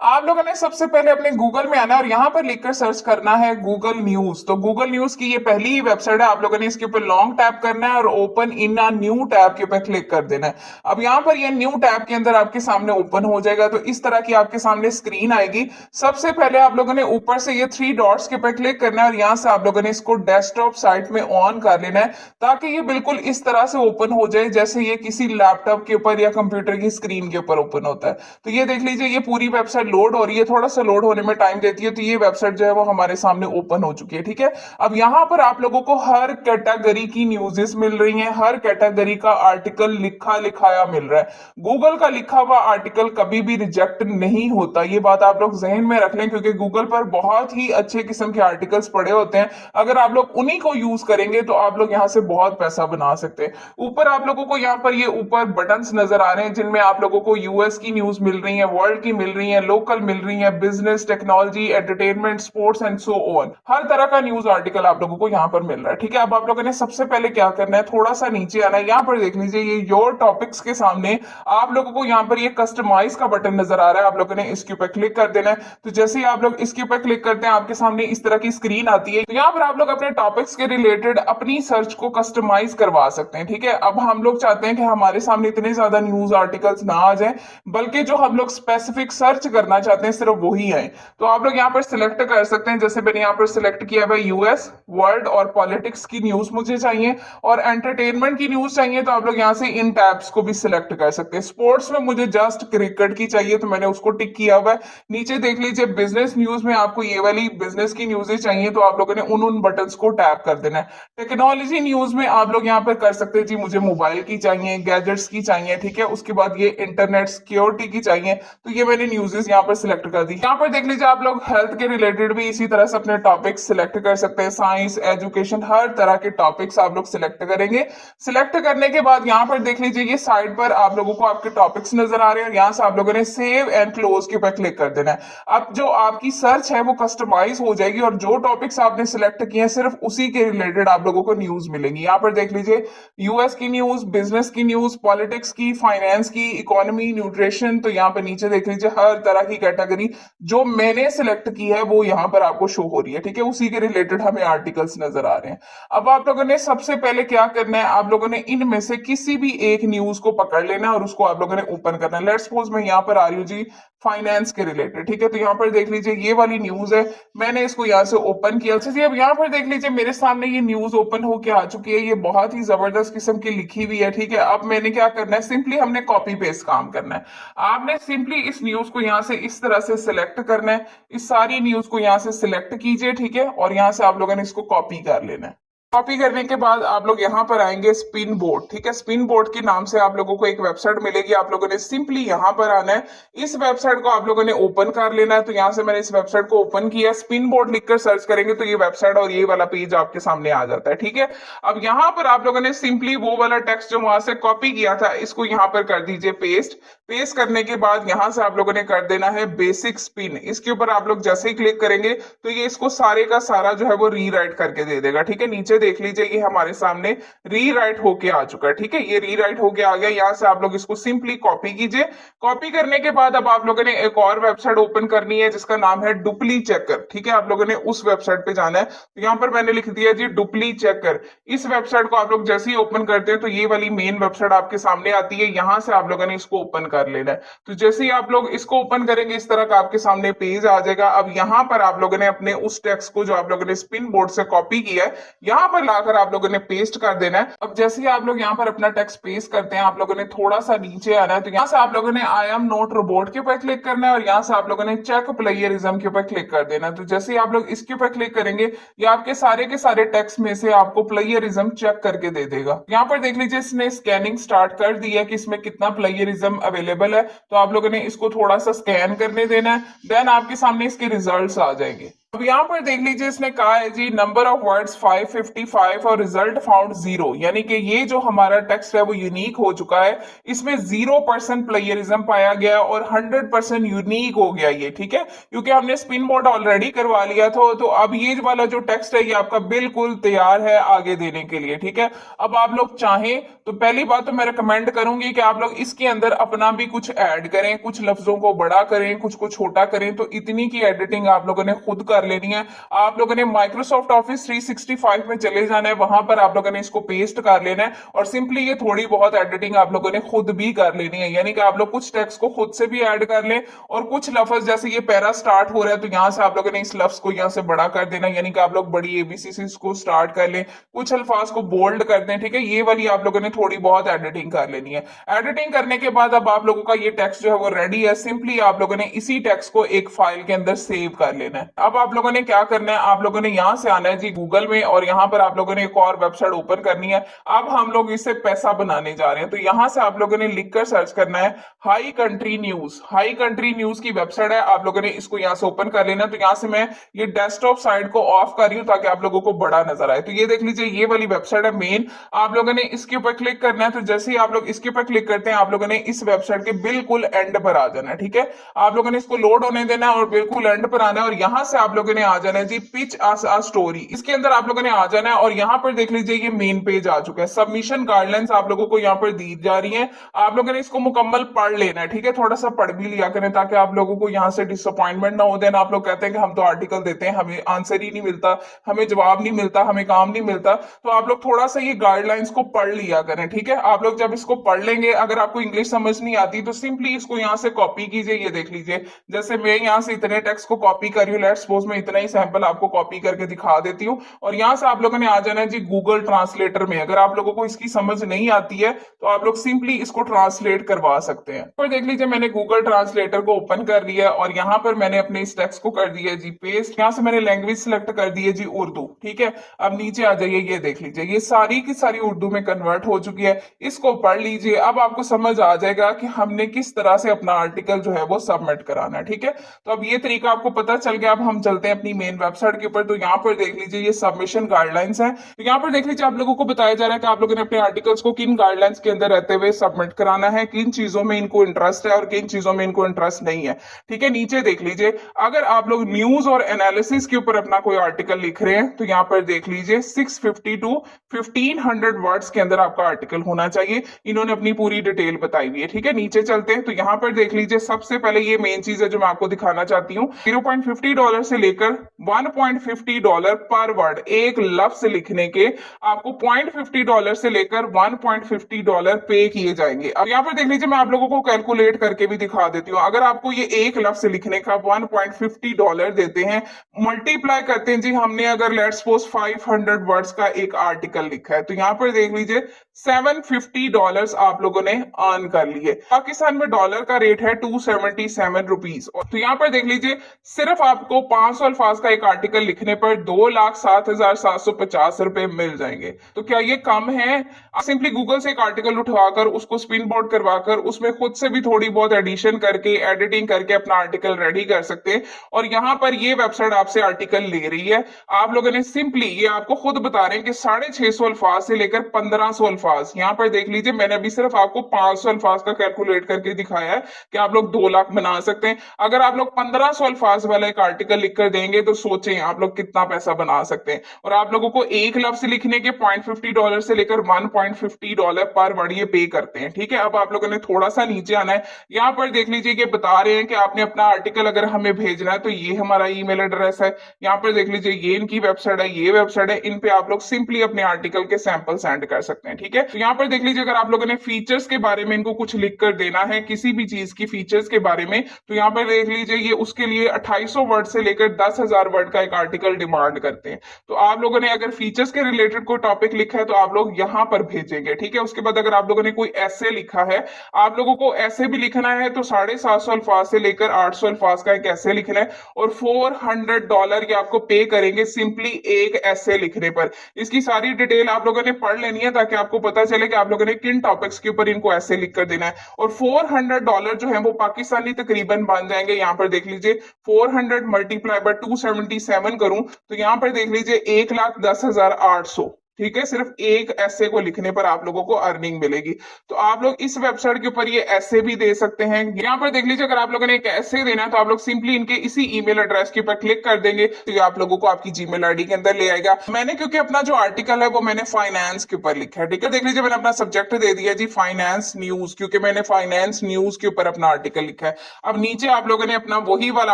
आप लोगों ने सबसे पहले अपने गूगल में आना है और यहाँ पर लिखकर सर्च करना है गूगल न्यूज। तो गूगल न्यूज की ये पहली ही वेबसाइट है। आप लोगों ने इसके ऊपर लॉन्ग टैप करना है और open in a new tab के ऊपर क्लिक कर देना है। अब यहाँ पर ये न्यू टैब के अंदर आपके सामने ओपन हो जाएगा। तो इस तरह की आपके सामने स्क्रीन आएगी। सबसे पहले आप लोगों ने ऊपर से ये थ्री डॉट्स के ऊपर क्लिक करना है और यहाँ से आप लोगों ने इसको डेस्कटॉप साइट में ऑन कर लेना है, ताकि ये बिल्कुल इस तरह से ओपन हो जाए जैसे ये किसी लैपटॉप के ऊपर या कंप्यूटर की स्क्रीन के ऊपर ओपन होता है। तो ये देख लीजिए, ये पूरी वेबसाइट लोड हो रही है, थोड़ा सा लोड होने में टाइम देती है। तो ये वेबसाइट जो है वो हमारे सामने ओपन हो चुकी है। ठीक है, अब यहाँ पर आप लोगों को हर कैटेगरी की न्यूज़ेस मिल रही हैं, हर कैटेगरी का आर्टिकल लिखा लिखाया मिल रहा है। गूगल का लिखा हुआ आर्टिकल कभी भी रिजेक्ट नहीं होता, ये बात आप लोग जहन में रख लें, क्योंकि गूगल पर बहुत ही अच्छे किस्म के आर्टिकल्स पड़े होते हैं। अगर आप लोग उन्हीं को यूज करेंगे तो आप लोग यहाँ से बहुत पैसा बना सकते हैं। ऊपर आप लोगों को यहाँ पर ये ऊपर बटन्स नजर आ रहे हैं, जिनमें आप लोगों को यूएस की न्यूज मिल रही है, वर्ल्ड की मिल रही है, लोकल मिल रही है, business, technology, entertainment, sports and so on. हर तरह का न्यूज आर्टिकल आप लोगों को यहाँ पर मिल रहा है। ठीक है, अब आप लोगों ने सबसे पहले क्या करना है, थोड़ा सा नीचे आना है। यहाँ पर देख लीजिए, ये योर टॉपिक्स के सामने आप लोगों को यहाँ पर ये कस्टमाइज का बटन नजर आ रहा है। आप लोगों ने इसके ऊपर क्लिक कर देना है। तो जैसे ही आप लोग इसके ऊपर क्लिक करते हैं, आपके सामने इस तरह की स्क्रीन आती है। तो यहाँ पर आप लोग अपने टॉपिक्स के रिलेटेड अपनी सर्च को कस्टमाइज करवा सकते हैं। ठीक है, अब हम लोग चाहते हैं कि हमारे सामने इतने ज्यादा न्यूज आर्टिकल्स ना आ जाए, बल्कि जो हम लोग स्पेसिफिक सर्च करना चाहते हैं सिर्फ वही आए। तो आप लोग यहाँ पर सिलेक्ट कर सकते हैं। जैसे मैंने यहाँ पर सिलेक्ट किया है यूएस, वर्ल्ड और पॉलिटिक्स की न्यूज मुझे चाहिए, और एंटरटेनमेंट की न्यूज चाहिए, तो आप लोग यहाँ से इन टैब्स को भी सिलेक्ट कर सकते हैं। स्पोर्ट्स में मुझे जस्ट क्रिकेट की चाहिए, तो मैंने उसको टिक किया हुआ है। नीचे देख लीजिए, बिजनेस न्यूज में आपको ये वाली बिजनेस की न्यूज़ें चाहिए, तो आप लोगों ने उन बटन्स को टैप कर देना है। टेक्नोलॉजी न्यूज में आप लोग यहाँ पर कर सकते हैं, जी मुझे मोबाइल की चाहिए, गैजेट्स की चाहिए। ठीक है, उसके बाद ये इंटरनेट सिक्योरिटी की चाहिए, तो ये मैंने न्यूज़ेस यहाँ पर सिलेक्ट कर दी। यहाँ पर देख लीजिए, आप लोग हेल्थ के रिलेटेड भी इसी तरह से अपने टॉपिक सिलेक्ट कर सकते हैं। साइंस, एजुकेशन, हर तरह के टॉपिक्स आप लोग सिलेक्ट करेंगे। सिलेक्ट करने के बाद यहाँ पर देख लीजिए, ये साइड पर आप लोगों को आपके टॉपिक्स नजर आ रहे हैं, यहाँ से आप लोगों ने सेव एंड क्लोज के ऊपर क्लिक कर देना है। अब जो आपकी सर्च है वो कस्टमाइज हो जाएगी, और जो टॉपिक्स आपने सिलेक्ट किए हैं सिर्फ उसी के रिलेटेड आप लोगों को न्यूज मिलेंगी। यहाँ पर देख लीजिए, यूएस की न्यूज, बिजनेस की न्यूज, पॉलिटिक्स की, फाइनेंस की, इकोनॉमी, न्यूट्रिशन। तो यहाँ पर नीचे देख लीजिए, हर तरह की कैटेगरी जो मैंने सिलेक्ट की है वो यहाँ पर आपको शो हो रही है। ठीक है, उसी के रिलेटेड हमें आर्टिकल्स नजर आ रहे हैं। अब आप लोगों ने सबसे पहले क्या करना है, आप लोगों ने इनमें से किसी भी एक न्यूज को पकड़ लेना है और उसको आप लोगों ने ओपन करना है। लेट्स सपोज मैं यहाँ पर आ रही हूँ जी फाइनेंस के रिलेटेड। ठीक है, तो यहाँ पर देख लीजिए, ये वाली न्यूज है, मैंने इसको यहाँ से ओपन किया। अच्छा जी, अब यहाँ पर देख लीजिए, मेरे सामने ये न्यूज ओपन होके आ चुकी है। ये बहुत ही जबरदस्त किस्म की लिखी हुई है। ठीक है, अब मैंने क्या करना है, सिंपली हमने कॉपी पेस्ट काम करना है। आपने सिंपली इस न्यूज को यहाँ से इस तरह से सिलेक्ट करना है। इस सारी न्यूज को यहाँ से सिलेक्ट कीजिए। ठीक है, और यहाँ से आप लोगों ने इसको कॉपी कर लेना है। कॉपी करने के बाद आप लोग यहाँ पर आएंगे स्पिन बोर्ड। ठीक है, स्पिन बोर्ड के नाम से आप लोगों को एक वेबसाइट मिलेगी। आप लोगों ने सिंपली यहाँ पर आना है, इस वेबसाइट को आप लोगों ने ओपन कर लेना है। तो यहाँ से मैंने इस वेबसाइट को ओपन किया। स्पिन बोर्ड लिखकर सर्च करेंगे तो ये वेबसाइट और ये वाला पेज आपके सामने आ जाता है। ठीक है, अब यहाँ पर आप लोगों ने सिंपली वो वाला टेक्स्ट जो वहां से कॉपी किया था, इसको यहाँ पर कर दीजिए पेस्ट। पेस्ट करने के बाद यहाँ से आप लोगों ने कर देना है बेसिक स्पिन। इसके ऊपर आप लोग जैसे ही क्लिक करेंगे तो ये इसको सारे का सारा जो है वो रीराइट करके दे देगा। ठीक है, नीचे देख लीजिए, ये हमारे सामने रीराइट होके आ चुका है। ठीक है, ये रीराइट होके आ गया। यहाँ से आप लोग इसको सिंपली कॉपी कीजिए। कॉपी करने के बाद अब आप लोगों ने एक और वेबसाइट ओपन करनी है जिसका नाम है डुप्ली चेकर। ठीक है, आप लोगों ने उस वेबसाइट पे जाना है। तो यहाँ पर मैंने लिख दिया जी डुप्ली चेकर। इस वेबसाइट को आप लोग जैसे ही ओपन करते हैं तो ये वाली मेन वेबसाइट आपके सामने आती है। यहाँ से आप लोगों ने इसको ओपन कर लेना है। तो जैसे ही आप लोग इसको ओपन करेंगे, इस तरह का आपके सामने पेज आ जाएगा। अब यहाँ पर आप लोगों ने अपने उस टेक्स्ट को जो आप लोगों ने स्पिन बोर्ड से कॉपी किया है, यहाँ पर लाकर आप लोगों ने पेस्ट कर देना है। अब जैसे ही आप लोग यहाँ पर अपना टेक्स्ट पेस्ट करते हैं, आप लोगों ने थोड़ा सा नीचे आना है। तो यहाँ से आप लोगों ने आई एम नॉट रोबोट के ऊपर क्लिक करना है, और यहाँ से आप लोगों ने चेक प्लेयरिज्म के ऊपर क्लिक कर देना है। तो जैसे ही आप लोग इसके ऊपर क्लिक करेंगे, ये आपके सारे के सारे टेक्स्ट में से आपको प्लेयरिज्म चेक करके दे देगा। यहाँ पर देख लीजिए, इसने स्कैनिंग स्टार्ट कर दी है कि इसमें कितना प्लेयरिज्म अवेलेबल है। तो आप लोगों ने इसको थोड़ा सा स्कैन करने देना है, देन आपके सामने इसके रिजल्ट्स आ जाएंगे। अब यहाँ पर देख लीजिए, इसने कहा है जी नंबर ऑफ वर्ड्स 555 और रिजल्ट फाउंड जीरो, यानी कि ये जो हमारा टेक्स्ट है वो यूनिक हो चुका है। इसमें 0% प्लेयरिज्म पाया गया और 100% यूनिक हो गया ये, ठीक है, क्योंकि हमने स्पिन मोड ऑलरेडी करवा लिया था। तो अब ये वाला जो टेक्स्ट है ये आपका बिल्कुल तैयार है आगे देने के लिए, ठीक है। अब आप लोग चाहें तो पहली बात तो मैं रिकमेंड करूंगी कि आप लोग इसके अंदर अपना भी कुछ ऐड करें, कुछ लफ्जों को बड़ा करें, कुछ को छोटा करें। तो इतनी की एडिटिंग आप लोगों ने खुद कर लेनी है। आप लोगों ने माइक्रोसॉफ्ट ऑफिस 365 में चले जाना है, वहां पर आप लोगों ने इसको पेस्ट कर लेना है और सिंपली ये थोड़ी बहुत एडिटिंग आप लोगों ने खुद भी कर लेनी है। यानी कि आप लोग कुछ टेक्स्ट को खुद से भी ऐड कर लें और कुछ लफ्ज, जैसे ये पैरा स्टार्ट हो रहा है तो यहां से आप लोगों ने इस लफ्ज को यहां से बड़ा कर देना, यानी कि आप लोग बड़ी एबीसी से इसको स्टार्ट कर लें, कुछ अल्फाज को बोल्ड कर दें, ठीक है। ये वाली आप लोगों ने थोड़ी बहुत एडिटिंग कर लेनी है। एडिटिंग करने के बाद अब आप लोगों का ये टेक्स्ट जो है वो रेडी है। सिंपली आप लोगों ने इसी टेक्स्ट को एक फाइल के अंदर सेव कर लेना है। अब आप लोगों ने क्या करना है, आप लोगों ने यहां से आना है जी गूगल में और यहां पर आप लोगों ने एक और वेबसाइट ओपन करनी है। अब हम लोग इससे पैसा बनाने जा रहे हैं, तो यहां से आप लोगों ने लिखकर सर्च करना है high country news. High country news की वेबसाइट है, आप लोगों ने इसको यहां से ओपन कर लेना। तो यहां से मैं ये डेस्कटॉप साइड को ऑफ कर रही हूं ताकि आप लोगों को बड़ा नजर आए। तो ये देख लीजिए, ये वाली वेबसाइट है मेन। आप लोगों ने इसके ऊपर क्लिक करना है। तो जैसे ही आप लोग इसके ऊपर क्लिक करते हैं, आप लोगों ने इस वेबसाइट के बिल्कुल एंड पर आ जाना है, ठीक है। आप लोगों ने इसको लोड होने देना है और बिल्कुल एंड पर आना है और यहां से आप लोगों ने आ जाना है जी पिच अस अ स्टोरी। इसके अंदर आप लोगों ने आ जाना है और यहां पर देख लीजिए ये मेन पेज आ चुका है। सबमिशन गाइडलाइंस आप लोगों को यहां पर दी जा रही है। आप लोगों ने इसको मुकम्मल पढ़ लेना है, ठीक है। थोड़ा सा पढ़ भी लिया करें ताकि आप लोगों को यहां से डिसअपॉइंटमेंट ना हो। देना आप लोग कहते हैं कि हम तो आर्टिकल देते हैं, हमें आंसर ही नहीं मिलता, हमें जवाब नहीं मिलता, हमें काम नहीं मिलता। तो आप लोग थोड़ा सा ये गाइडलाइंस को पढ़ लिया करें, ठीक है। आप लोग जब इसको पढ़ लेंगे, अगर आपको इंग्लिश समझ नहीं आती तो सिंपली इसको यहां से कॉपी कीजिए। ये देख लीजिए, जैसे मैं यहां से इतने टेक्स्ट को कॉपी कर रही हूँ, लेट्स सपोज मैं इतना ही सैंपल आपको कॉपी करके दिखा देती हूँ और यहां से आप लोगों ने आ जाना है जी गूगल ट्रांसलेटर में। अगर आप लोगों को इसकी समझ नहीं आती है तो आप लोग सिंपली इसको ट्रांसलेट करवा सकते हैं। पर देख लीजिए, मैंने गूगल ट्रांसलेटर को ओपन कर लिया और यहां पर मैंने अपने इस टेक्स्ट को कर दिया जी पेस्ट। यहां से मैंने लैंग्वेज सिलेक्ट कर दी है जी उर्दू, ठीक है। अब नीचे आ जाइए, ये देख लीजिए ये सारी की सारी उर्दू में कन्वर्ट हो चुकी है। इसको पढ़ लीजिए, अब आपको समझ आ जाएगा कि हमने किस तरह से अपना आर्टिकल जो है वो सबमिट कराना है, ठीक है। तो अब ये तरीका आपको पता चल गया। अब हम चलते हैं अपनी मेन वेबसाइट के ऊपर। तो यहाँ पर देख लीजिए ये सबमिशन गाइडलाइंस है। तो यहाँ पर देख लीजिए आप लोगों को बताया जा रहा है कि आप लोगों ने अपने आर्टिकल्स को किन गाइडलाइंस के अंदर रहते हुए सबमिट कराना है, किन चीजों में इनको इंटरेस्ट है और किन चीजों में इनको इंटरेस्ट नहीं है, ठीक है। नीचे देख लीजिए, अगर आप लोग न्यूज और एनालिसिस के ऊपर अपना कोई आर्टिकल लिख रहे हैं तो यहाँ पर देख लीजिए 650 टू 1500 वर्ड्स के अंदर आपका आर्टिकल होना चाहिए। इन्होंने अपनी पूरी डिटेल बताई हुई है, ठीक है। नीचे चलते हैं, तो यहाँ पर देख लीजिए सबसे पहले ये मेन चीज है जो मैं आपको दिखाना चाहती हूँ। $0.50 से लेकर $1.50 पर वर्ड, एक लफ्ज लिखने के आपको $0.50 से लेकर $1.50 पे किए जाएंगे। अब यहाँ पर देख लीजिए, मैं आप लोगों को कैलकुलेट करके भी दिखा देती हूँ। अगर आपको ये एक लफ्ज लिखने का $1.50 देते हैं, मल्टीप्लाई करते हैं जी, हमने अगर लेट्स सपोज 500 वर्ड्स का एक आर्टिकल लिखा है तो यहाँ पर देख लीजिए $750 आप लोगों ने अर्न कर लिए। पाकिस्तान में डॉलर का रेट है 277 रुपीज। तो यहाँ पर देख लीजिए सिर्फ आपको 500 अल्फाज का एक आर्टिकल लिखने पर 2,07,750 रुपए मिल जाएंगे। तो क्या ये कम है? आप सिंपली गूगल से एक आर्टिकल उठवाकर उसको स्पिन बोर्ड करवाकर उसमें खुद से भी थोड़ी बहुत एडिशन करके एडिटिंग करके अपना आर्टिकल रेडी कर सकते हैं। और यहाँ पर ये वेबसाइट आपसे आर्टिकल ले रही है। आप लोगों ने सिंपली, ये आपको खुद बता रहे हैं कि 650 अल्फाज से लेकर 1500 अल्फाज। यहाँ पर देख लीजिए, मैंने अभी सिर्फ आपको 500 अल्फाज का कैलकुलेट करके दिखाया है कि आप लोग 2 लाख बना सकते हैं। अगर आप लोग 1500 अल्फाज वाला एक आर्टिकल लिखकर देंगे तो सोचें आप लोग कितना पैसा बना सकते हैं। और आप लोगों को एक लफ्ज लिखने के $0.50 से लेकर $1.50 पर वर्ड ये पे करते हैं, ठीक है। अब आप लोगों ने थोड़ा सा नीचे आना है। यहाँ पर देख लीजिए कि बता रहे हैं कि आपने अपना आर्टिकल अगर हमें भेजना है तो ये हमारा ईमेल एड्रेस है। यहाँ पर देख लीजिए ये इनकी वेबसाइट है, ये वेबसाइट है। इन पे आप लोग सिंपली अपने आर्टिकल के सैंपल सेंड कर सकते हैं, ठीक है। तो यहाँ पर देख लीजिए, अगर आप लोगों ने फीचर्स के बारे में इनको कुछ लिख कर देना है, किसी भी चीज की फीचर्स के बारे में, तो यहाँ पर देख लीजिए ये उसके लिए 2800 वर्ड से लेकर 10,000 वर्ड का एक आर्टिकल डिमांड करते हैं। तो आप लोगों ने अगर फीचर्स के रिलेटेड कोई टॉपिक लिखा है तो आप लोग यहाँ पर भेजेंगे, ठीक है। उसके बाद अगर आप लोगों ने कोई ऐसे लिखा है, आप लोगों को ऐसे भी लिखना है तो 750 अल्फाज से लेकर 800 अल्फाज का एक ऐसे लिखना है और $400 ये आपको पे करेंगे सिंपली एक ऐसे लिखने पर। इसकी सारी डिटेल आप लोगों ने पढ़ लेनी है ताकि आपको पता चले कि आप लोगों ने किन टॉपिक्स के ऊपर इनको ऐसे लिख कर देना है। और $400 जो है वो पाकिस्तानी तकरीबन बन जाएंगे। यहाँ पर देख लीजिए 400 मल्टीप्लाई बाय 277 करूं तो यहाँ पर देख लीजिए 1,10,800। ठीक है, सिर्फ एक ऐसे को लिखने पर आप लोगों को अर्निंग मिलेगी। तो आप लोग इस वेबसाइट के ऊपर ये ऐसे भी दे सकते हैं। यहाँ पर देख लीजिए अगर आप लोगों ने एक ऐसे देना है तो आप लोग सिंपली इनके इसी ईमेल एड्रेस के ऊपर क्लिक कर देंगे तो ये आप लोगों को आपकी जीमेल आईडी के अंदर ले आएगा। मैंने क्योंकि अपना जो आर्टिकल है वो मैंने फाइनेंस के ऊपर लिखा है। ठीक है, देख लीजिए मैंने अपना सब्जेक्ट दे दिया जी फाइनेंस न्यूज, क्योंकि मैंने फाइनेंस न्यूज के ऊपर अपना आर्टिकल लिखा है। अब नीचे आप लोगों ने अपना वही वाला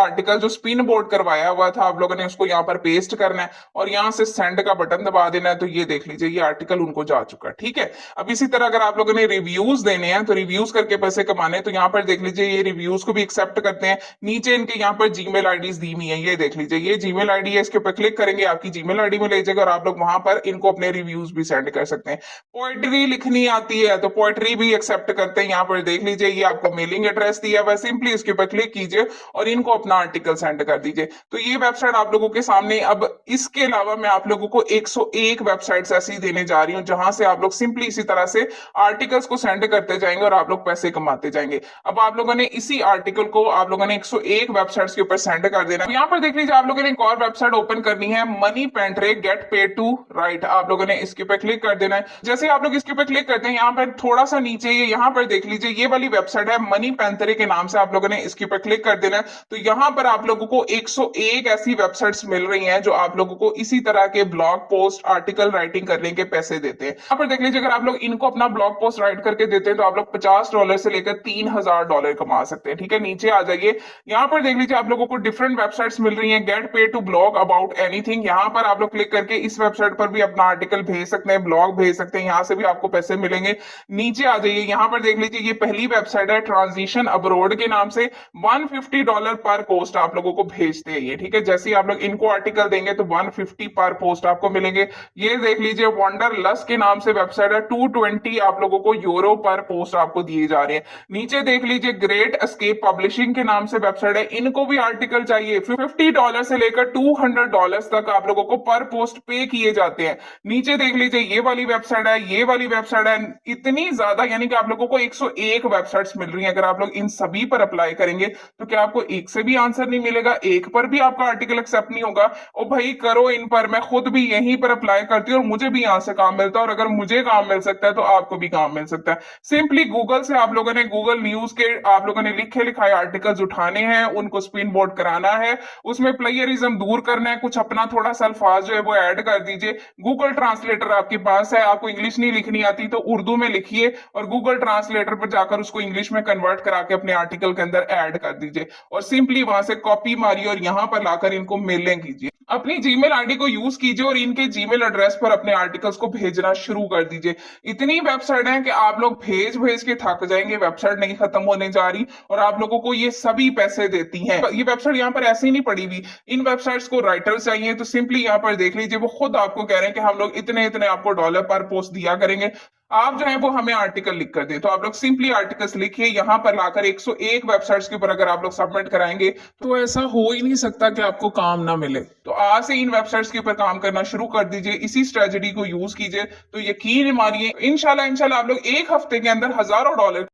आर्टिकल जो स्पिन बोर्ड करवाया हुआ था आप लोगों ने उसको यहाँ पर पेस्ट करना है और यहाँ से सेंड का बटन दबा देना है। तो ये देख लीजिए ये आर्टिकल उनको जा चुका है। ठीक है, अब इसी तरह अगर आप लोगों ने रिव्यूज देने हैं तो रिव्यूज करके पैसे कमाने तो यहाँ पर देख लीजिए ये रिव्यूज को भी एक्सेप्ट करते हैं। नीचे इनके यहाँ पर जीमेल आईडीज दी हुई है, ये देख लीजिए ये जीमेल आईडी है, इसके ऊपर क्लिक करेंगे आपकी जीमेल आईडी में ले जाएगा और आप लोग वहां पर इनको अपने रिव्यूज भी सेंड कर सकते हैं। पोएट्री लिखनी आती है तो पोएट्री भी एक्सेप्ट करते हैं। यहाँ पर देख लीजिए ये आपको मेलिंग एड्रेस दिया हुआ है, सिंपली इसके ऊपर क्लिक कीजिए और इनको अपना आर्टिकल सेंड कर दीजिए। तो ये वेबसाइट आप लोगों के सामने। अब इसके अलावा मैं आप लोगों को 101 वेबसाइट्स ऐसी देने जा रही हूँ जहां से आप लोग सिंपली इसी तरह से आर्टिकल्स को सेंड करते जाएंगे और आप लोग पैसे कमाते जाएंगे। अब आप लोगों ने इसी आर्टिकल को आप लोगों ने 101 वेबसाइट्स के ऊपर सेंड कर देना। यहाँ पर देख लीजिए आप लोगों ने एक और वेबसाइट ओपन करनी है, मनी पेंट्रे गेट पेड टू राइट। आप लोगों ने इसके ऊपर क्लिक कर देना है। जैसे आप लोग इसके ऊपर क्लिक करते हैं यहाँ पर थोड़ा सा नीचे यहाँ पर देख लीजिए ये वाली वेबसाइट है मनी पेंट्रे के नाम से, आप लोगों ने इसके ऊपर क्लिक कर देना है। तो यहाँ पर आप लोगों को 101 ऐसी वेबसाइट्स मिल रही हैं जो आप लोगों को इसी तरह के ब्लॉग पोस्ट आर्टिकल राइटिंग करने के पैसे देते हैं। यहाँ पर देख लीजिए अगर आप लोग इनको अपना ब्लॉग पोस्ट राइट करके देते हैं तो आप लोग $50 से लेकर $3,000 कमा सकते हैं। ठीक है, नीचे आ जाइए। यहाँ पर देख लीजिए आप लोगों को डिफरेंट वेबसाइट्स मिल रही हैं, get paid to blog about anything. यहाँ पर आप लोग क्लिक करके इस वेबसाइट पर भी अपना आर्टिकल भेज सकते हैं, ब्लॉग भेज सकते हैं, यहाँ से भी आपको पैसे मिलेंगे। नीचे आ जाइए, यहाँ पर देख लीजिए ये पहली वेबसाइट है ट्रांजिशन अब्रोड के नाम से, $150 पर पोस्ट आप लोगों को भेजते हैं ये। ठीक है, जैसे ही आप लोग इनको आर्टिकल देंगे तो 150 पर पोस्ट आपको मिलेंगे। ये देख लीजिए वंडर लस के नाम से वेबसाइट है, 220 आप लोगों को यूरो पर पोस्ट आपको दिए जा रहे हैं। नीचे देख लीजिए ग्रेट एस्केप पब्लिशिंग के नाम से वेबसाइट है, इनको भी आर्टिकल चाहिए, $50 से लेकर $200 तक आप लोगों को पर पोस्ट पे किए जाते हैं। नीचे देख लीजिए ये वाली वेबसाइट है, ये वाली वेबसाइट है, इतनी ज्यादा यानी कि आप लोगों को 101 वेबसाइट्स मिल रही हैं। अगर आप लोग इन सभी पर अप्लाई करेंगे तो क्या आपको एक से भी आंसर नहीं मिलेगा, एक पर भी आपका आर्टिकल एक्सेप्ट नहीं होगा? ओ भाई करो इन पर, मैं खुद भी यहीं पर अप्लाई करती हूँ और मुझे भी यहाँ से काम मिलता है, और अगर मुझे काम मिल सकता है तो आपको भी काम मिल सकता है। सिंपली गूगल से आप लोगों ने गूगल न्यूज के आप लोगों ने लिखे लिखाए आर्टिकल्स उठाने हैं, उनको स्पिन बोर्ड कराना है, उसमें प्लेयरिज्म दूर करना है, कुछ अपना थोड़ा सा अल्फाज जो है वो ऐड कर दीजिए। गूगल ट्रांसलेटर आपके पास है, आपको इंग्लिश नहीं लिखनी आती तो उर्दू में लिखिए और गूगल ट्रांसलेटर पर जाकर उसको इंग्लिश में कन्वर्ट करा के अपने आर्टिकल के अंदर ऐड कर दीजिए और सिंपली वहां से कॉपी मारिए और यहां पर लाकर इनको मेलिंग कीजिए। अपनी जीमेल आईडी को यूज कीजिए और इनके जीमेल एड्रेस पर अपने आर्टिकल्स को भेजना शुरू कर दीजिए। इतनी वेबसाइट है कि आप लोग भेज भेज के थक जाएंगे, वेबसाइट नहीं खत्म होने जा रही और आप लोगों को ये सभी पैसे देती हैं। ये वेबसाइट यहाँ पर ऐसे ही नहीं पड़ी हुई, इन वेबसाइट्स को राइटर्स चाहिए तो सिंपली यहाँ पर देख लीजिए वो खुद आपको कह रहे हैं कि हम लोग इतने इतने आपको डॉलर पर पोस्ट दिया करेंगे, आप जो है वो हमें आर्टिकल लिख कर दे। तो आप लोग सिंपली आर्टिकल्स लिखिए, यहाँ पर लाकर 101 वेबसाइट्स के ऊपर अगर आप लोग सबमिट कराएंगे तो ऐसा हो ही नहीं सकता कि आपको काम ना मिले। तो आज से इन वेबसाइट्स के ऊपर काम करना शुरू कर दीजिए, इसी स्ट्रेटजी को यूज कीजिए तो यकीन मानिए इंशाल्लाह आप लोग एक हफ्ते के अंदर हजारों डॉलर